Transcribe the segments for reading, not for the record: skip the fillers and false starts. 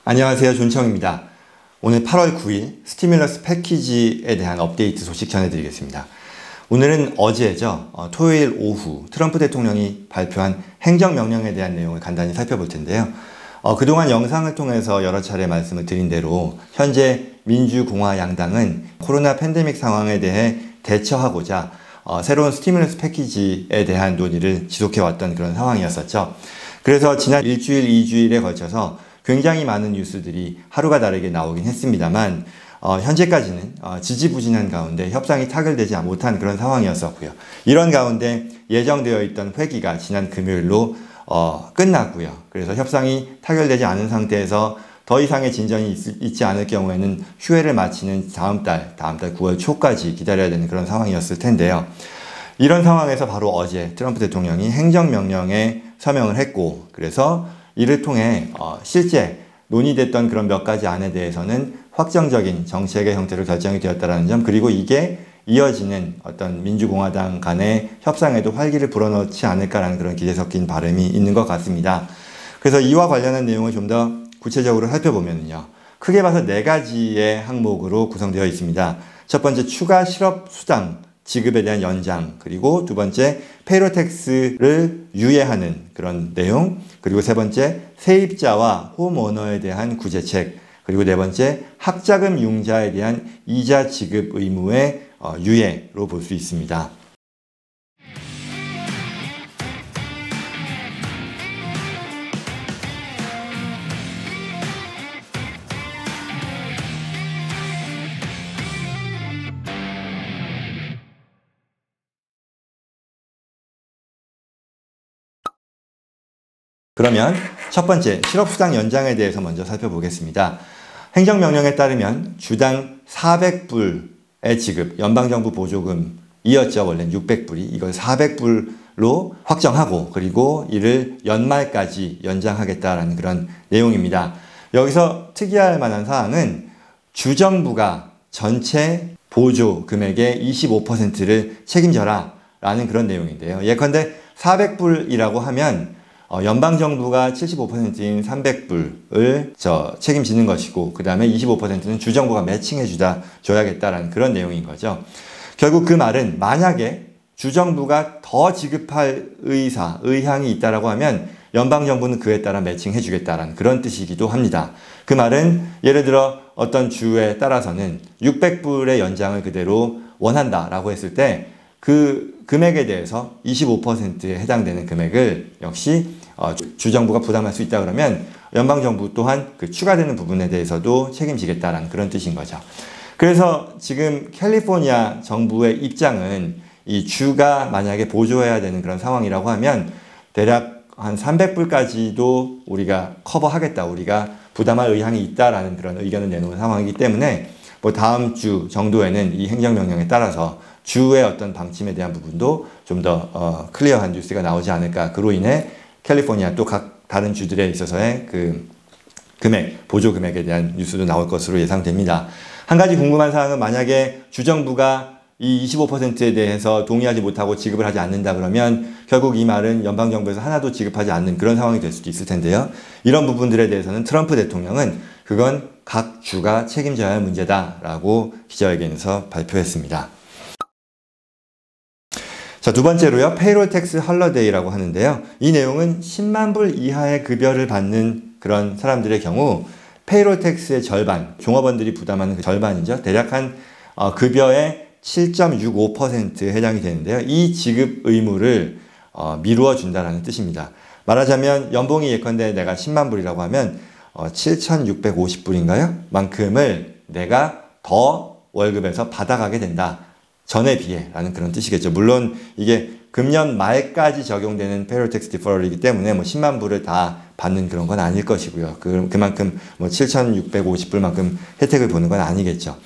안녕하세요. 존청입니다. 오늘 8월 9일 스티뮬러스 패키지에 대한 업데이트 소식 전해드리겠습니다. 오늘은 어제죠. 토요일 오후 트럼프 대통령이 발표한 행정명령에 대한 내용을 간단히 살펴볼 텐데요. 그동안 영상을 통해서 여러 차례 말씀을 드린 대로 현재 민주공화 양당은 코로나 팬데믹 상황에 대해 대처하고자 새로운 스티뮬러스 패키지에 대한 논의를 지속해왔던 그런 상황이었었죠. 그래서 지난 일주일, 2주일에 걸쳐서 굉장히 많은 뉴스들이 하루가 다르게 나오긴 했습니다만 현재까지는 지지부진한 가운데 협상이 타결되지 못한 그런 상황이었었고요. 이런 가운데 예정되어 있던 회기가 지난 금요일로 끝났고요. 그래서 협상이 타결되지 않은 상태에서 더 이상의 진전이 있지 않을 경우에는 휴회를 마치는 다음 달 9월 초까지 기다려야 되는 그런 상황이었을 텐데요. 이런 상황에서 바로 어제 트럼프 대통령이 행정명령에 서명을 했고, 그래서 이를 통해 실제 논의됐던 그런 몇 가지 안에 대해서는 확정적인 정책의 형태로 결정이 되었다는 점, 그리고 이게 이어지는 어떤 민주공화당 간의 협상에도 활기를 불어넣지 않을까라는 그런 기대 섞인 바람이 있는 것 같습니다. 그래서 이와 관련한 내용을 좀 더 구체적으로 살펴보면요, 크게 봐서 4가지의 항목으로 구성되어 있습니다. 첫 번째, 추가 실업수당 지급에 대한 연장, 그리고 두 번째, 페이롤 텍스를 유예하는 그런 내용, 그리고 세 번째, 세입자와 홈오너에 대한 구제책, 그리고 네 번째, 학자금 융자에 대한 이자 지급 의무의 유예로 볼 수 있습니다. 그러면 첫 번째, 실업수당 연장에 대해서 먼저 살펴보겠습니다. 행정명령에 따르면 주당 400불의 지급, 연방정부 보조금이었죠. 원래는 600불이. 이걸 400불로 확정하고, 그리고 이를 연말까지 연장하겠다라는 그런 내용입니다. 여기서 특이할 만한 사항은 주정부가 전체 보조 금액의 25%를 책임져라 라는 그런 내용인데요. 예컨대 400불이라고 하면 연방정부가 75%인 300불을 책임지는 것이고, 그 다음에 25%는 주정부가 매칭해줘야겠다라는 그런 내용인 거죠. 결국 그 말은 만약에 주정부가 더 지급할 의향이 있다라고 하면 연방정부는 그에 따라 매칭해주겠다라는 그런 뜻이기도 합니다. 그 말은 예를 들어 어떤 주에 따라서는 600불의 연장을 그대로 원한다라고 했을 때 그 금액에 대해서 25%에 해당되는 금액을 역시 주정부가 부담할 수 있다 그러면 연방정부 또한 그 추가되는 부분에 대해서도 책임지겠다라는 그런 뜻인 거죠. 그래서 지금 캘리포니아 정부의 입장은 이 주가 만약에 보조해야 되는 그런 상황이라고 하면 대략 한 300불까지도 우리가 커버하겠다, 우리가 부담할 의향이 있다라는 그런 의견을 내놓은 상황이기 때문에 뭐 다음 주 정도에는 이 행정명령에 따라서 주의 어떤 방침에 대한 부분도 좀 더 클리어한 뉴스가 나오지 않을까. 그로 인해 캘리포니아 또 각 다른 주들에 있어서의 그 금액, 보조 금액에 대한 뉴스도 나올 것으로 예상됩니다. 한 가지 궁금한 사항은 만약에 주정부가 이 25%에 대해서 동의하지 못하고 지급을 하지 않는다 그러면 결국 이 말은 연방정부에서 하나도 지급하지 않는 그런 상황이 될 수도 있을 텐데요. 이런 부분들에 대해서는 트럼프 대통령은 그건 각 주가 책임져야 할 문제다라고 기자회견에서 발표했습니다. 자, 두 번째로요, 페이롤 텍스 헐러데이라고 하는데요. 이 내용은 10만 불 이하의 급여를 받는 그런 사람들의 경우 페이롤 텍스의 절반, 종업원들이 부담하는 그 절반이죠. 대략 한 급여의 7.65%에 해당이 되는데요. 이 지급 의무를 미루어 준다라는 뜻입니다. 말하자면 연봉이 예컨대 내가 10만 불이라고 하면 7,650불인가요? 만큼을 내가 더 월급에서 받아가게 된다. 전에 비해 라는 그런 뜻이겠죠. 물론 이게 금년 말까지 적용되는 페이롤 텍스 디퍼럴이기 때문에 뭐 10만 불을 다 받는 그런 건 아닐 것이고요. 그만큼 뭐 7,650불만큼 혜택을 보는 건 아니겠죠.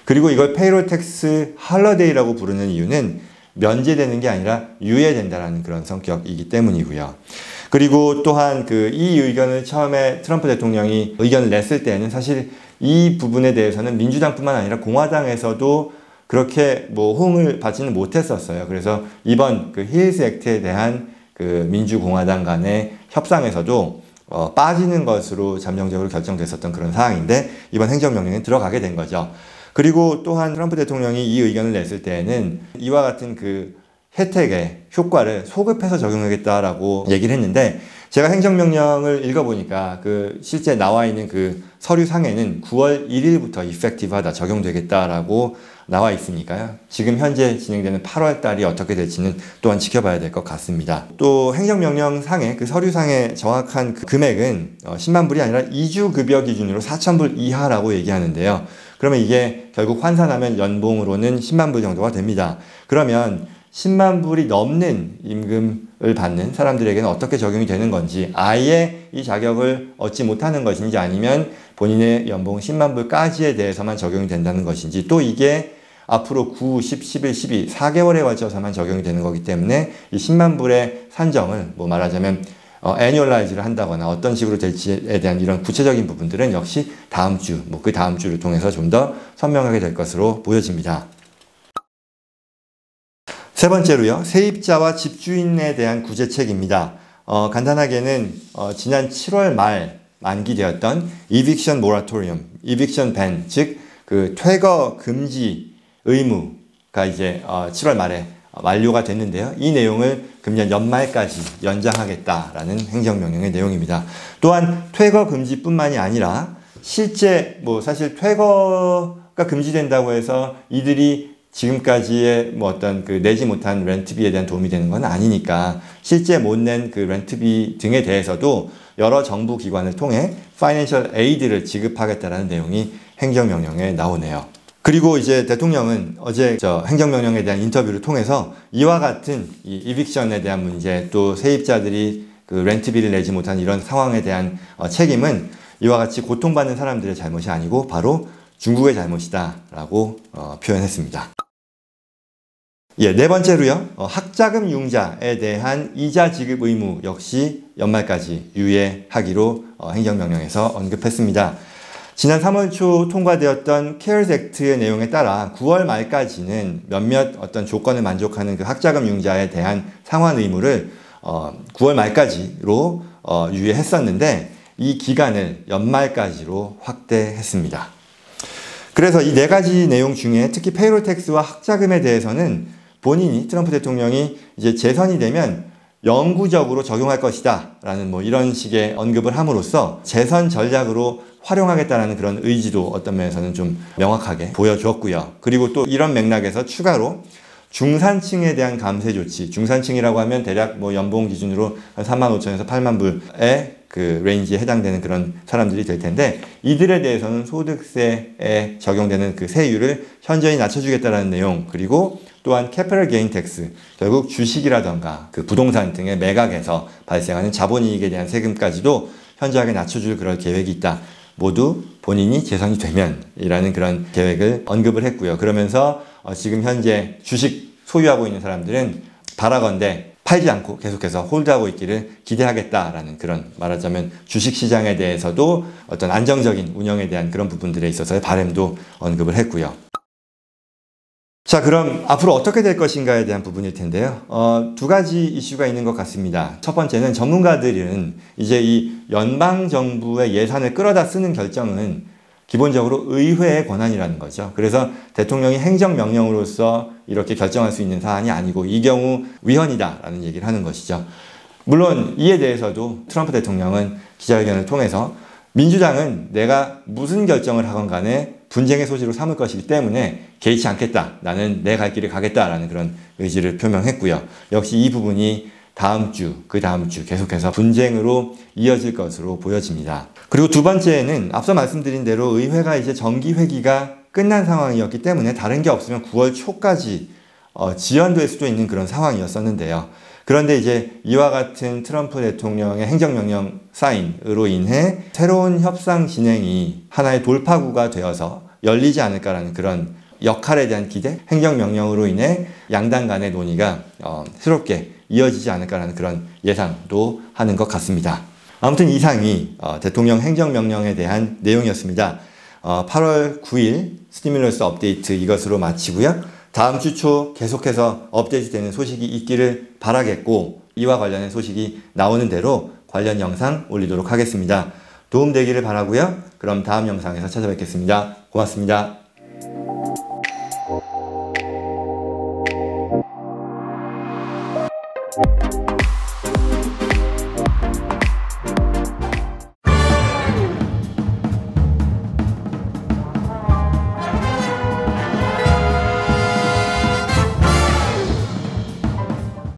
그리고 이걸 페이롤 텍스 헐러데이라고 부르는 이유는 면제되는 게 아니라 유예된다라는 그런 성격이기 때문이고요. 그리고 또한 이 의견을 처음에 트럼프 대통령이 의견을 냈을 때는 사실 이 부분에 대해서는 민주당뿐만 아니라 공화당에서도 그렇게 호응을 받지는 못했었어요. 그래서 이번 힐스 액트에 대한 민주공화당 간의 협상에서도 빠지는 것으로 잠정적으로 결정됐었던 그런 사항인데 이번 행정명령에 들어가게 된 거죠. 그리고 또한 트럼프 대통령이 이 의견을 냈을 때에는 이와 같은 그 혜택의 효과를 소급해서 적용하겠다라고 얘기를 했는데 제가 행정명령을 읽어보니까 그 실제 나와 있는 그 서류상에는 9월 1일부터 이펙티브하다 적용되겠다라고 나와 있으니까요. 지금 현재 진행되는 8월 달이 어떻게 될지는 또한 지켜봐야 될 것 같습니다. 또 행정명령상의 그 서류상의 정확한 그 금액은 10만 불이 아니라 2주 급여 기준으로 4,000불 이하라고 얘기하는데요. 그러면 이게 결국 환산하면 연봉으로는 10만 불 정도가 됩니다. 그러면 10만 불이 넘는 임금을 받는 사람들에게는 어떻게 적용이 되는 건지, 아예 이 자격을 얻지 못하는 것인지, 아니면 본인의 연봉 10만 불까지에 대해서만 적용이 된다는 것인지, 또 이게 앞으로 9, 10, 11, 12, 4개월에 걸쳐서만 적용이 되는 거기 때문에 이 10만 불의 산정을 뭐 말하자면 애뉴얼라이즈를 한다거나 어떤 식으로 될지에 대한 이런 구체적인 부분들은 역시 다음 주, 뭐 그 다음 주를 통해서 좀 더 선명하게 될 것으로 보여집니다. 세 번째로요, 세입자와 집주인에 대한 구제책입니다. 간단하게는 지난 7월 말 만기되었던 eviction moratorium, eviction ban, 즉 그 퇴거 금지 의무가 이제 7월 말에 만료가 됐는데요. 이 내용을 금년 연말까지 연장하겠다라는 행정명령의 내용입니다. 또한 퇴거 금지뿐만이 아니라 실제 뭐 사실 퇴거가 금지된다고 해서 이들이 지금까지의 뭐 어떤 그 내지 못한 렌트비에 대한 도움이 되는 건 아니니까 실제 못 낸 그 렌트비 등에 대해서도 여러 정부 기관을 통해 파이낸셜 에이드를 지급하겠다라는 내용이 행정명령에 나오네요. 그리고 이제 대통령은 어제 행정명령에 대한 인터뷰를 통해서 이와 같은 이 이빅션에 대한 문제, 또 세입자들이 그 렌트비를 내지 못한 이런 상황에 대한 책임은 이와 같이 고통받는 사람들의 잘못이 아니고 바로 중국의 잘못이다라고 표현했습니다. 예, 네 번째로요, 학자금 융자에 대한 이자 지급 의무 역시 연말까지 유예하기로 행정명령에서 언급했습니다. 지난 3월 초 통과되었던 CARES Act의 내용에 따라 9월 말까지는 몇몇 어떤 조건을 만족하는 그 학자금 융자에 대한 상환 의무를 9월 말까지로 유예했었는데 이 기간을 연말까지로 확대했습니다. 그래서 이 네 가지 내용 중에 특히 페이롤 텍스와 학자금에 대해서는 본인이 트럼프 대통령이 이제 재선이 되면 영구적으로 적용할 것이다 라는 뭐 이런 식의 언급을 함으로써 재선 전략으로 활용하겠다라는 그런 의지도 어떤 면에서는 좀 명확하게 보여주었고요. 그리고 또 이런 맥락에서 추가로 중산층에 대한 감세 조치, 중산층이라고 하면 대략 뭐 연봉 기준으로 한 3만 5천에서 8만 불의 그 레인지에 해당되는 그런 사람들이 될 텐데 이들에 대해서는 소득세에 적용되는 그 세율을 현저히 낮춰주겠다라는 내용, 그리고 또한 캐피털 게인 텍스, 결국 주식이라던가 그 부동산 등의 매각에서 발생하는 자본이익에 대한 세금까지도 현저하게 낮춰줄 그럴 계획이 있다. 모두 본인이 재선이 되면 이라는 그런 계획을 언급을 했고요. 그러면서 지금 현재 주식 소유하고 있는 사람들은 바라건대 팔지 않고 계속해서 홀드하고 있기를 기대하겠다라는 그런, 말하자면 주식시장에 대해서도 어떤 안정적인 운영에 대한 그런 부분들에 있어서의 바람도 언급을 했고요. 자, 그럼 앞으로 어떻게 될 것인가에 대한 부분일 텐데요. 두 가지 이슈가 있는 것 같습니다. 첫 번째는 전문가들은 이제 이 연방정부의 예산을 끌어다 쓰는 결정은 기본적으로 의회의 권한이라는 거죠. 그래서 대통령이 행정명령으로서 이렇게 결정할 수 있는 사안이 아니고 이 경우 위헌이다라는 얘기를 하는 것이죠. 물론 이에 대해서도 트럼프 대통령은 기자회견을 통해서 민주당은 내가 무슨 결정을 하건 간에 분쟁의 소지로 삼을 것이기 때문에 개의치 않겠다. 나는 내 갈 길을 가겠다라는 그런 의지를 표명했고요. 역시 이 부분이 다음 주, 그 다음 주 계속해서 분쟁으로 이어질 것으로 보여집니다. 그리고 두 번째는 앞서 말씀드린 대로 의회가 이제 정기회기가 끝난 상황이었기 때문에 다른 게 없으면 9월 초까지 지연될 수도 있는 그런 상황이었었는데요. 그런데 이제 이와 같은 트럼프 대통령의 행정명령 사인으로 인해 새로운 협상 진행이 하나의 돌파구가 되어서 열리지 않을까라는 그런 역할에 대한 기대, 행정명령으로 인해 양당 간의 논의가 새롭게 이어지지 않을까라는 그런 예상도 하는 것 같습니다. 아무튼 이상이 대통령 행정명령에 대한 내용이었습니다. 8월 9일 스티뮬러스 업데이트 이것으로 마치고요. 다음 주 초 계속해서 업데이트 되는 소식이 있기를 바라겠고, 이와 관련된 소식이 나오는 대로 관련 영상 올리도록 하겠습니다. 도움되기를 바라고요. 그럼 다음 영상에서 찾아뵙겠습니다. 고맙습니다.